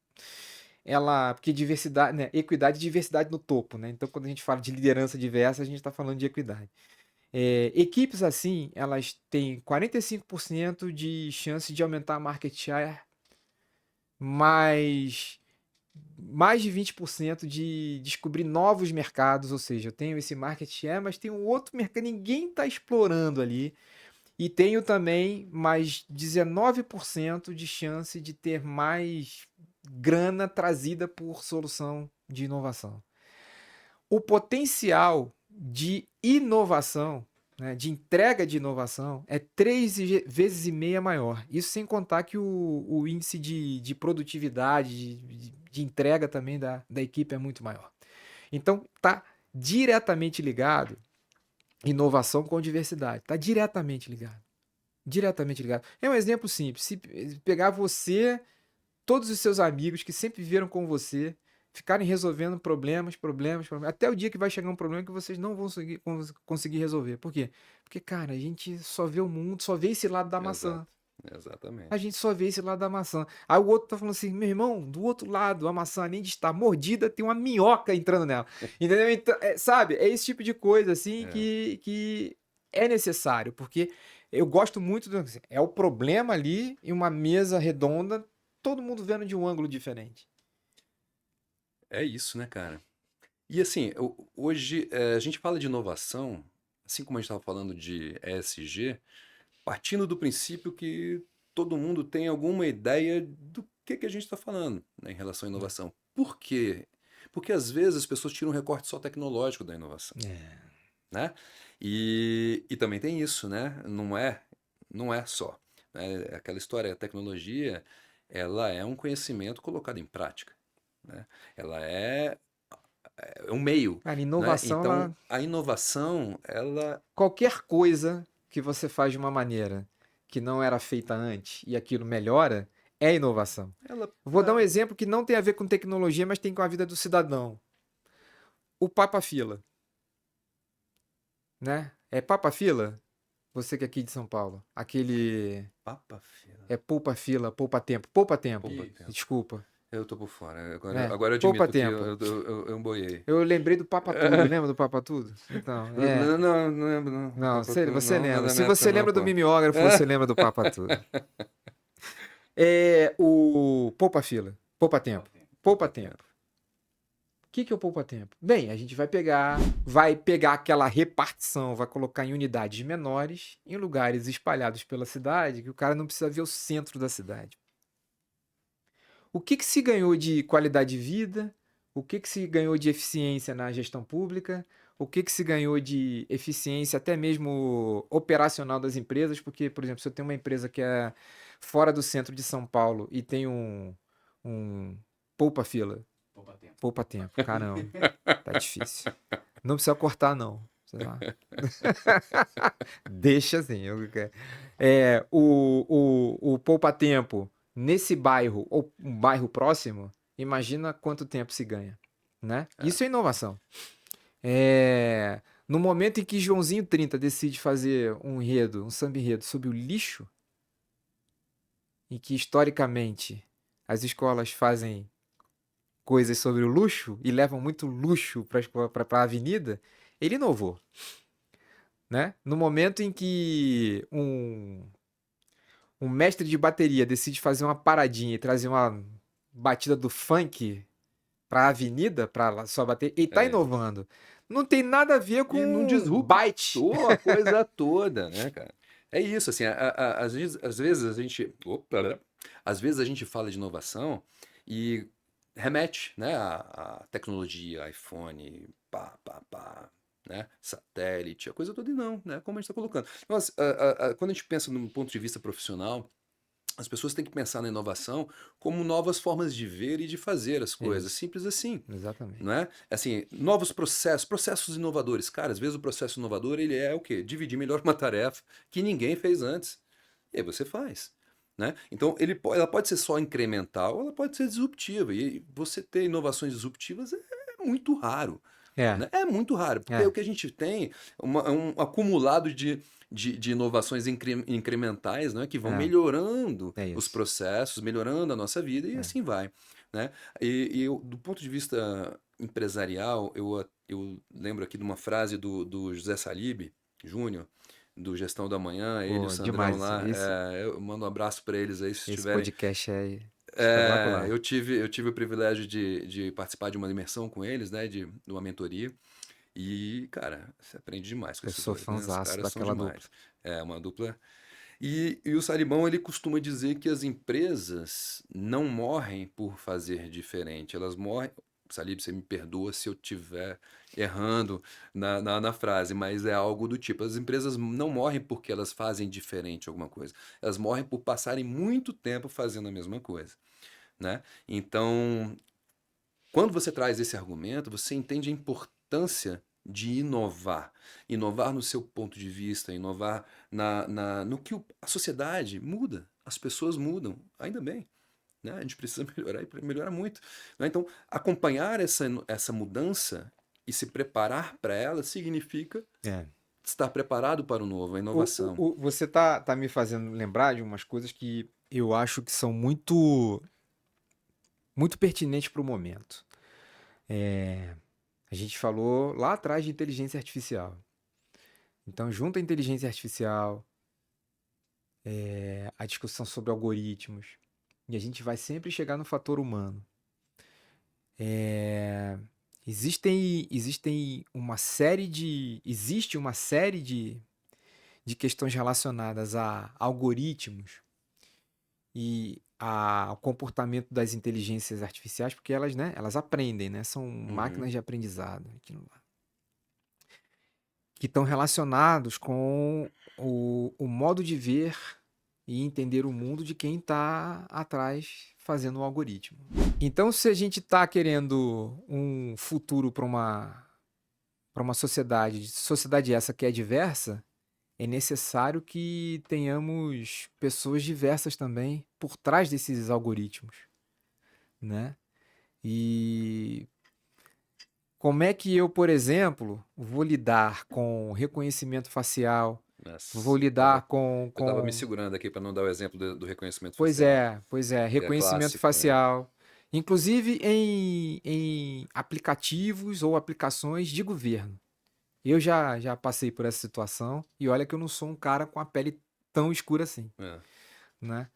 porque diversidade, né, equidade e diversidade no topo, né? Então, quando a gente fala de liderança diversa, a gente está falando de equidade. Equipes assim, elas têm 45% de chance de aumentar a market share, mas mais de 20% de descobrir novos mercados, ou seja, eu tenho esse market share, mas tem um outro mercado que ninguém está explorando ali. E tenho também mais 19% de chance de ter mais grana trazida por solução de inovação. O potencial de inovação, né, de entrega de inovação, é 3,5 vezes maior. Isso sem contar que o índice de produtividade, de entrega também da equipe é muito maior. Então, está diretamente ligado inovação com diversidade. Está diretamente ligado. Diretamente ligado. É um exemplo simples. Se pegar você, todos os seus amigos que sempre viveram com você, ficarem resolvendo problemas, até o dia que vai chegar um problema que vocês não vão conseguir resolver. Por quê? Porque, cara, a gente só vê o mundo, só vê esse lado da Exato. maçã. A Exatamente. gente só vê esse lado da maçã. Aí o outro tá falando assim, meu irmão, do outro lado, a maçã, além de estar mordida, tem uma minhoca entrando nela. Entendeu? Então, sabe? É esse tipo de coisa, assim, É. que é necessário, porque eu gosto muito do. Assim, é o problema ali em uma mesa redonda, todo mundo vendo de um ângulo diferente. É isso, né, cara? E assim, hoje a gente fala de inovação, assim como a gente estava falando de ESG, partindo do princípio que todo mundo tem alguma ideia do que a gente está falando, né, em relação à inovação. Por quê? Porque às vezes as pessoas tiram um recorte só tecnológico da inovação, É. né? E também tem isso, né? Não é só. Né? Aquela história, a tecnologia, ela é um conhecimento colocado em prática, né? Ela é um meio, Cara, né? inovação, Então, ela. a inovação, ela... Qualquer coisa que você faz de uma maneira que não era feita antes e aquilo melhora, é inovação. ela Vou dar um exemplo que não tem a ver com tecnologia, mas tem com a vida do cidadão. O Papa Fila, né? É Papa Fila? Você que é aqui de São Paulo. Aquele Papa fila. Poupa Fila, Poupa Tempo. Poupa Tempo. Poupa Isso. tempo. Desculpa. Eu tô por fora. É, Agora eu poupa admito que tempo. eu boiei. Eu lembrei do Papa Tudo, lembra do Papa Tudo? Então, Não, não lembro, não. não, você Não, não é lembra. da Se minha época, você não, lembra do pô. mimeógrafo, você lembra do Papa Tudo. É o poupa fila, poupa tempo. Poupa Poupa tempo. tempo. O que que é o poupa tempo? Bem, a gente vai pegar aquela repartição, vai colocar em unidades menores, em lugares espalhados pela cidade, que o cara não precisa ver o centro da cidade. O que que se ganhou de qualidade de vida? O que que se ganhou de eficiência na gestão pública? O que que se ganhou de eficiência até mesmo operacional das empresas? Porque, por exemplo, se eu tenho uma empresa que é fora do centro de São Paulo e tem um poupa-fila, poupa-tempo, caramba, tá difícil. Não precisa cortar, não. Sei lá. Deixa assim. O poupa-tempo nesse bairro ou um bairro próximo, imagina quanto tempo se ganha, né? É. Isso é inovação. No momento em que Joãozinho 30 decide fazer um samba enredo sobre o lixo, e que historicamente as escolas fazem coisas sobre o luxo e levam muito luxo para a avenida, ele inovou, né? No momento em que um mestre de bateria decide fazer uma paradinha e trazer uma batida do funk pra avenida, pra só bater, ele tá É. inovando. Não tem nada a ver E não com byte. disruptou a coisa toda, né, cara? É isso, assim, às vezes a gente. Opa, às vezes a gente fala de inovação e remete, né, à tecnologia, iPhone, pá, né, satélite, a coisa toda, e não, né, como a gente está colocando. Mas, quando a gente pensa num ponto de vista profissional, as pessoas têm que pensar na inovação como novas formas de ver e de fazer as coisas, Isso, simples assim. exatamente. Não é? Assim, novos processos inovadores. Cara, às vezes o processo inovador ele é o quê? Dividir melhor uma tarefa que ninguém fez antes. E aí você faz. Né? Então, ela pode ser só incremental, ou ela pode ser disruptiva. E você ter inovações disruptivas é muito raro. É, Né? É muito raro, porque é, o que a gente tem é um acumulado de inovações incrementais, né? Que vão é, melhorando é os isso. processos, melhorando a nossa vida e É. assim vai. Né? Do ponto de vista empresarial, eu lembro aqui de uma frase do José Salib Júnior, do Gestão da Manhã, ele e o Pô, Sandrão demais lá. Eu mando um abraço para eles aí se esse estiverem. podcast é espetacular. Eu tive o privilégio de participar de uma imersão com eles, né, de uma mentoria. E, cara, você aprende demais com Eu esses sou dois, né? Os fãzaço caras são daquela dupla. demais. É uma dupla. E o Salibão, ele costuma dizer que as empresas não morrem por fazer diferente, elas morrem. Salib, você me perdoa se eu estiver errando na frase, mas é algo do tipo: as empresas não morrem porque elas fazem diferente alguma coisa, elas morrem por passarem muito tempo fazendo a mesma coisa, né? Então, quando você traz esse argumento, você entende a importância de inovar. Inovar no seu ponto de vista, inovar no que a sociedade muda, as pessoas mudam, ainda bem. Né? A gente precisa melhorar e melhorar muito. Né? Então, acompanhar essa mudança e se preparar para ela significa É. estar preparado para o novo, a inovação. Você tá me fazendo lembrar de umas coisas que eu acho que são muito pertinentes para o momento. A gente falou lá atrás de inteligência artificial. Então, junto à inteligência artificial, a discussão sobre algoritmos, e a gente vai sempre chegar no fator humano. Existe uma série de questões relacionadas a algoritmos e ao comportamento das inteligências artificiais, porque elas, né, elas aprendem, né, são Uhum. máquinas de aprendizado, que estão relacionados com o modo de ver e entender o mundo de quem está atrás fazendo o algoritmo. Então, se a gente está querendo um futuro para uma sociedade essa que é diversa, é necessário que tenhamos pessoas diversas também por trás desses algoritmos, né? E como é que eu, por exemplo, vou lidar com reconhecimento facial, vou Mas lidar eu tava me com... segurando aqui para não dar o exemplo do reconhecimento Pois facial, é, que é reconhecimento clássico, né? facial. inclusive em aplicativos ou aplicações de governo. Eu já passei por essa situação e olha que eu não sou um cara com a pele tão escura assim, É. né?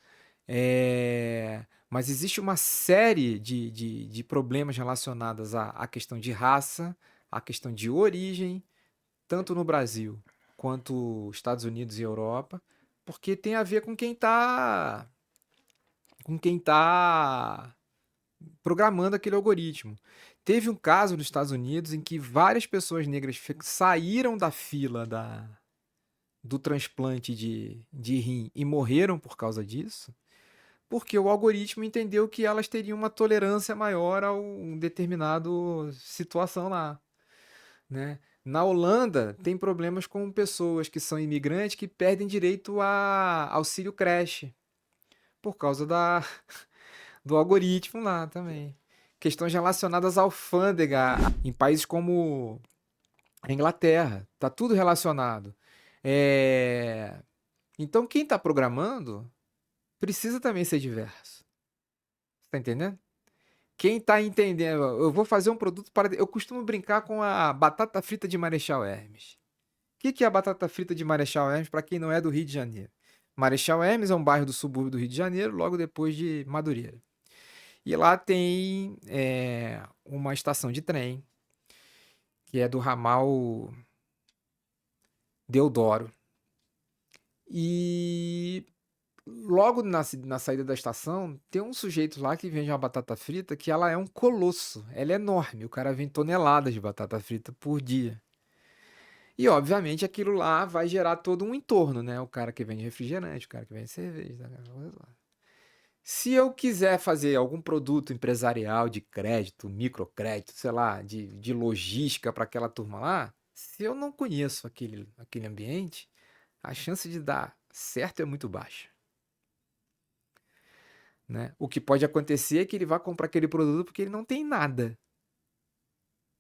Mas existe uma série de problemas relacionados à questão de raça, à questão de origem, tanto no Brasil quanto Estados Unidos e Europa, porque tem a ver com quem tá programando aquele algoritmo. Teve um caso nos Estados Unidos em que várias pessoas negras saíram da fila do transplante de rim e morreram por causa disso, porque o algoritmo entendeu que elas teriam uma tolerância maior a um determinado situação lá, né? Na Holanda, tem problemas com pessoas que são imigrantes que perdem direito a auxílio creche por causa do algoritmo lá também. Questões relacionadas à alfândega em países como a Inglaterra, tá tudo relacionado. É, Então, quem está programando precisa também ser diverso. Tá entendendo? Quem está entendendo, eu vou fazer um produto para. Eu costumo brincar com a batata frita de Marechal Hermes. O que é a batata frita de Marechal Hermes para quem não é do Rio de Janeiro? Marechal Hermes é um bairro do subúrbio do Rio de Janeiro, logo depois de Madureira. E lá tem uma estação de trem, que é do ramal Deodoro. E logo na saída da estação, tem um sujeito lá que vende uma batata frita que ela é um colosso. Ela é enorme. O cara vende toneladas de batata frita por dia. E, obviamente, aquilo lá vai gerar todo um entorno, né? O cara que vende refrigerante, o cara que vende cerveja. Se eu quiser fazer algum produto empresarial de crédito, microcrédito, sei lá, de logística para aquela turma lá, se eu não conheço aquele ambiente, a chance de dar certo é muito baixa, né? O que pode acontecer é que ele vá comprar aquele produto porque ele não tem nada,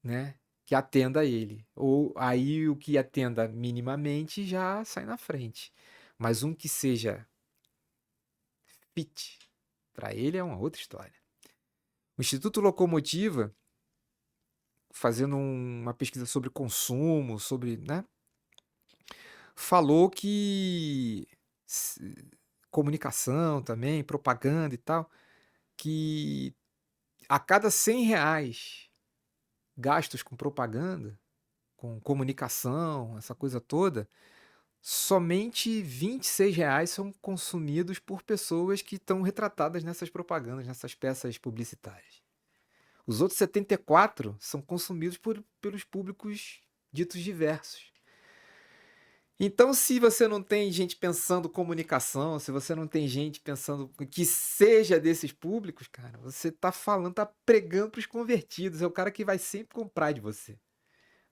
né, que atenda a ele. Ou aí o que atenda minimamente já sai na frente. Mas um que seja fit para ele é uma outra história. O Instituto Locomotiva, fazendo uma pesquisa sobre consumo, sobre, né, falou que comunicação também, propaganda e tal, que a cada R$ 100 gastos com propaganda, com comunicação, essa coisa toda, somente R$ 26 são consumidos por pessoas que estão retratadas nessas propagandas, nessas peças publicitárias. Os outros 74 são consumidos pelos públicos ditos diversos. Então, se você não tem gente pensando comunicação, se você não tem gente pensando que seja desses públicos, cara, você tá falando, tá pregando para os convertidos. É o cara que vai sempre comprar de você.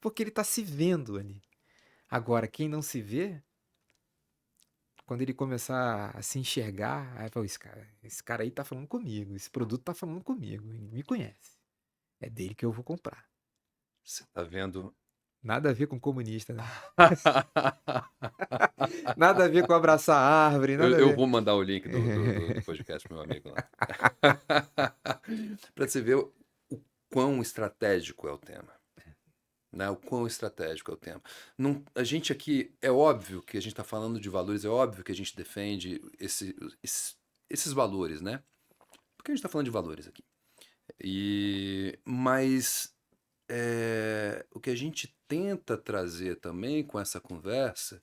Porque ele tá se vendo ali. Agora, quem não se vê, quando ele começar a se enxergar, aí fala, esse cara aí tá falando comigo, esse produto tá falando comigo, ele me conhece. É dele que eu vou comprar. Você tá vendo? Nada a ver com comunista, né? Nada a ver com abraçar a árvore, Eu, nada a eu ver. vou mandar o link do podcast pro meu amigo lá. Para você ver o quão estratégico é o tema. Né? O quão estratégico é o tema. Não, a gente aqui, é óbvio que a gente está falando de valores, é óbvio que a gente defende esses valores, né? Porque a gente está falando de valores aqui. Mas o que a gente tenta trazer também com essa conversa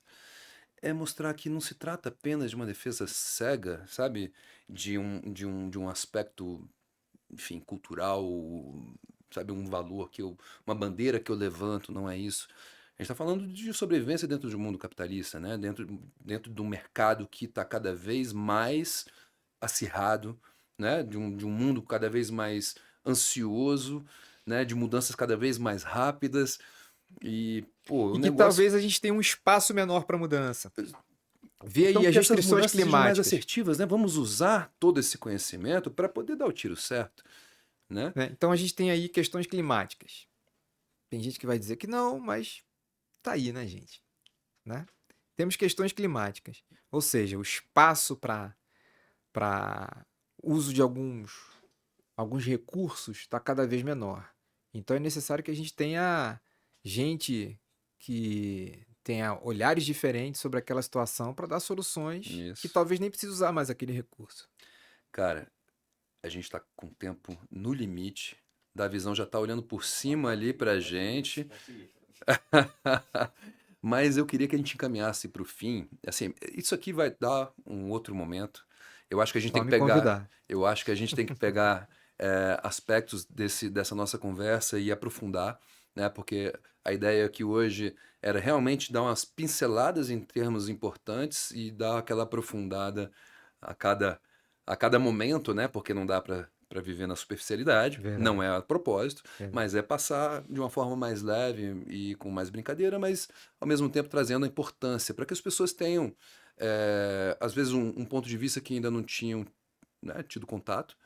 é mostrar que não se trata apenas de uma defesa cega, sabe? De um aspecto, enfim, cultural, sabe? Um valor uma bandeira que eu levanto, não é isso. A gente está falando de sobrevivência dentro do mundo capitalista, né? Dentro de um mercado que está cada vez mais acirrado, né? De um mundo cada vez mais ansioso, né? De mudanças cada vez mais rápidas. E, pô, o E que negócio. talvez a gente tenha um espaço menor para mudança. Vê Então, aí as que essas restrições mudanças sejam mais climáticas, assertivas, né? Vamos usar todo esse conhecimento para poder dar o tiro certo, né? né? Então a gente tem aí questões climáticas. Tem gente que vai dizer que não, mas tá aí, né, gente? Né? Temos questões climáticas, ou seja, o espaço para uso de alguns alguns recursos, está cada vez menor. Então é necessário que a gente tenha gente que tenha olhares diferentes sobre aquela situação para dar soluções que Isso. talvez nem precise usar mais aquele recurso. Cara, a gente tá com o tempo no limite. Da visão já tá olhando por cima ali pra gente. Mas eu queria que a gente encaminhasse para o fim. Assim, isso aqui vai dar um outro momento. Eu acho que a gente tem Só que me pegar, convidar. eu acho que a gente tem que pegar aspectos dessa nossa conversa e aprofundar, né? Porque a ideia aqui hoje era realmente dar umas pinceladas em termos importantes e dar aquela aprofundada a cada, a cada momento, né? Porque não dá para viver na superficialidade, não é Verdade, a propósito, verdade. mas é passar de uma forma mais leve e com mais brincadeira, mas ao mesmo tempo trazendo a importância para que as pessoas tenham, às vezes, um ponto de vista que ainda não tinham, né, tido contato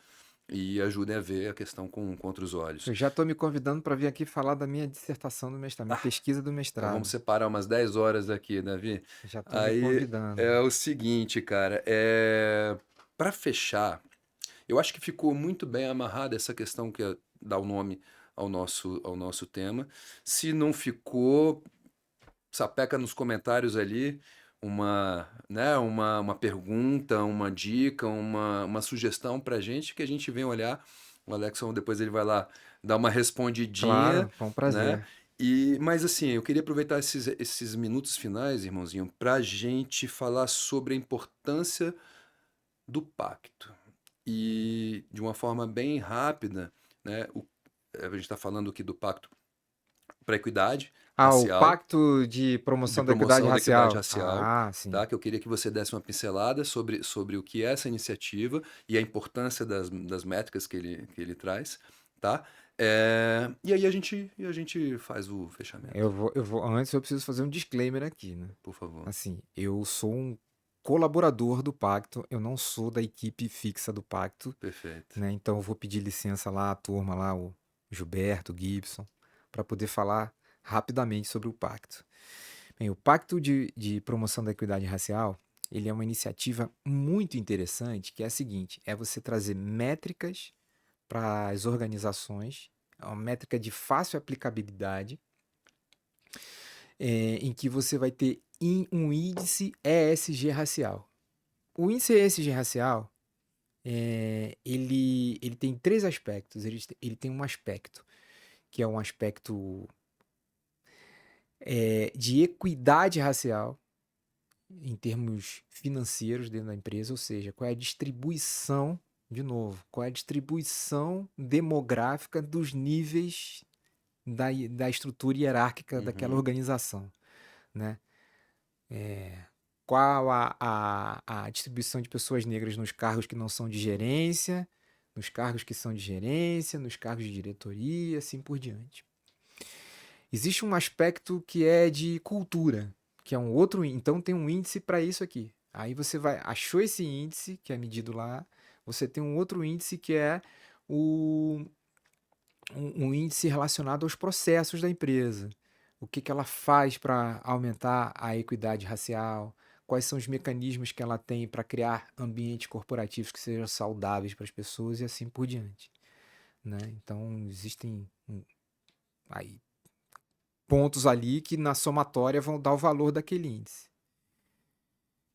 e ajudem a ver a questão com outros olhos. Eu já estou me convidando para vir aqui falar da minha dissertação do mestrado, minha Ah, pesquisa do então vamos mestrado. separar umas 10 horas aqui, Davi. Já estou me Aí convidando. é o seguinte, cara, para fechar, eu acho que ficou muito bem amarrada essa questão que dá o nome ao nosso tema. Se não ficou, sapeca nos comentários ali uma pergunta, uma dica, uma sugestão pra gente que a gente vem olhar. O Alexson depois ele vai lá dar uma respondidinha, Claro, foi um né? prazer. Mas assim, eu queria aproveitar esses minutos finais, irmãozinho, pra gente falar sobre a importância do pacto. E de uma forma bem rápida, né? A gente está falando aqui do pacto para a equidade Ah, o racial, Pacto de de Promoção da Equidade promoção da equidade Racial. racial, Ah, sim. tá? Que eu queria que você desse uma pincelada sobre o que é essa iniciativa e a importância das métricas que ele traz, tá? E aí a gente faz o fechamento, Antes eu preciso fazer um disclaimer aqui, né? por favor. Assim, eu sou um colaborador do Pacto, eu não sou da equipe fixa do Pacto, Perfeito. né? Então eu vou pedir licença lá à turma lá, o Gilberto, o Gibson, para poder falar rapidamente sobre o Pacto. Bem, o Pacto de Promoção da Equidade Racial, ele é uma iniciativa muito interessante, que é a seguinte, é você trazer métricas para as organizações, é uma métrica de fácil aplicabilidade, em que você vai ter um índice ESG racial. O índice ESG racial, ele tem três aspectos. Ele tem um aspecto que é um aspecto de equidade racial em termos financeiros dentro da empresa, ou seja, qual é a distribuição, de novo, qual é a distribuição demográfica dos níveis da estrutura hierárquica daquela Uhum, organização, né? Qual a distribuição de pessoas negras nos cargos que não são de gerência, nos cargos que são de gerência, nos cargos de diretoria, assim por diante. Existe um aspecto que é de cultura, que é um outro, então tem um índice para isso aqui. Aí você achou esse índice que é medido lá, você tem um outro índice que é o, um índice relacionado aos processos da empresa. O que ela faz para aumentar a equidade racial, quais são os mecanismos que ela tem para criar ambientes corporativos que sejam saudáveis para as pessoas e assim por diante. Né? Então, existem aí pontos ali que na somatória vão dar o valor daquele índice,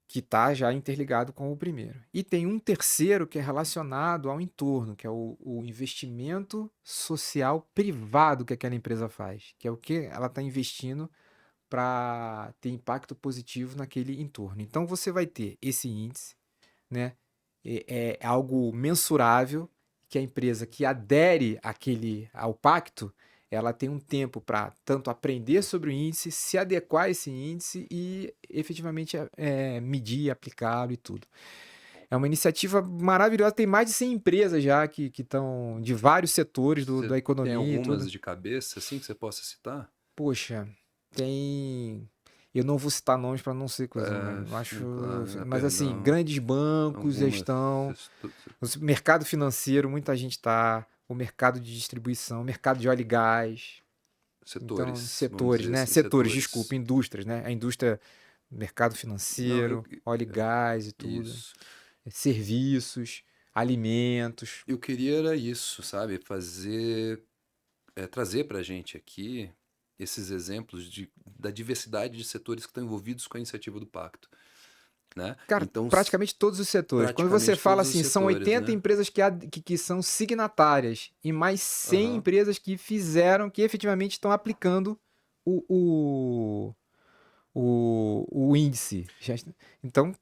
que está já interligado com o primeiro. E tem um terceiro que é relacionado ao entorno, que é o investimento social privado que aquela empresa faz, que é o que ela está investindo para ter impacto positivo naquele entorno. Então você vai ter esse índice, né? É algo mensurável que a empresa que adere ao pacto, ela tem um tempo para tanto aprender sobre o índice, se adequar a esse índice e efetivamente medir, aplicá-lo e tudo. É uma iniciativa maravilhosa, tem mais de 100 empresas já que estão de vários setores Você da tem economia e tudo. algumas de cabeça, assim, que você possa citar? Poxa, tem. Eu não vou citar nomes para não ser coisa, É, mas eu acho. sim, claro, Mas assim, perdão. grandes bancos já Algumas. estão. O mercado financeiro, muita gente está. O mercado de distribuição, mercado de óleo e gás. Então, Setores, vamos setores, dizer né? assim, Setores, desculpa, setores. indústrias, né? A indústria, mercado Não, financeiro, óleo e gás e tudo. isso. Serviços. alimentos. Eu queria era isso, sabe? Trazer para a gente aqui esses exemplos da diversidade de setores que estão envolvidos com a iniciativa do Pacto, né? Cara, Então, praticamente todos os setores. Quando você praticamente fala todos os assim, são setores, 80 né? empresas que são signatárias e mais 100 Aham. empresas que fizeram, que efetivamente estão aplicando o, o, o índice. Então,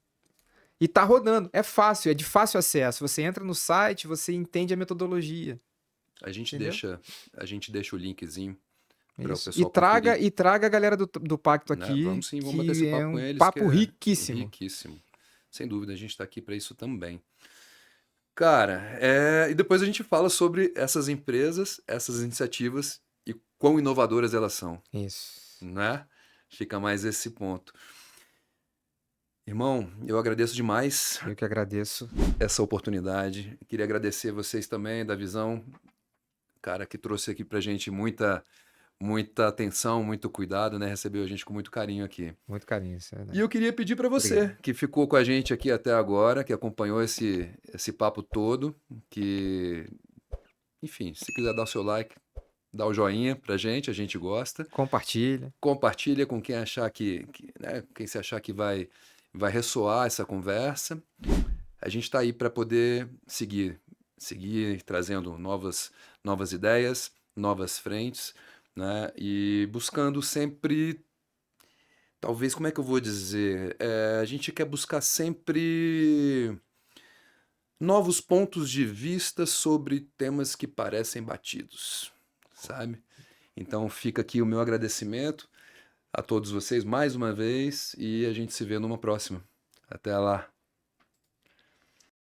e tá rodando. É fácil, é de fácil acesso. Você entra no site, você entende a metodologia, A gente entendeu? deixa, a gente deixa o linkzinho para o Isso. E pessoal traga, conferir, e traga a galera do pacto né? aqui, Vamos sim, vamos bater esse que é papo com um eles, que papo é riquíssimo. riquíssimo. Sem dúvida, a gente está aqui para isso também. Cara, e depois a gente fala sobre essas empresas, essas iniciativas e quão inovadoras elas são, Isso. né? Fica mais esse ponto. Irmão, eu agradeço demais Eu que agradeço. essa oportunidade. Queria agradecer vocês também da Visão, cara, que trouxe aqui pra gente muita atenção, muito cuidado, né? Recebeu a gente com muito carinho aqui. Muito carinho, isso é E verdade. eu queria pedir para Obrigado. você, que ficou com a gente aqui até agora, que acompanhou esse papo todo, que, enfim, se quiser dar o seu like, dá o joinha pra gente, a gente gosta. Compartilha. Compartilha com quem achar né, quem se achar que vai ressoar essa conversa. A gente está aí para poder seguir trazendo novas ideias, novas frentes, né? E buscando sempre, talvez, como é que eu vou dizer? A gente quer buscar sempre novos pontos de vista sobre temas que parecem batidos, sabe? Então fica aqui o meu agradecimento a todos vocês mais uma vez e a gente se vê numa próxima. Até lá.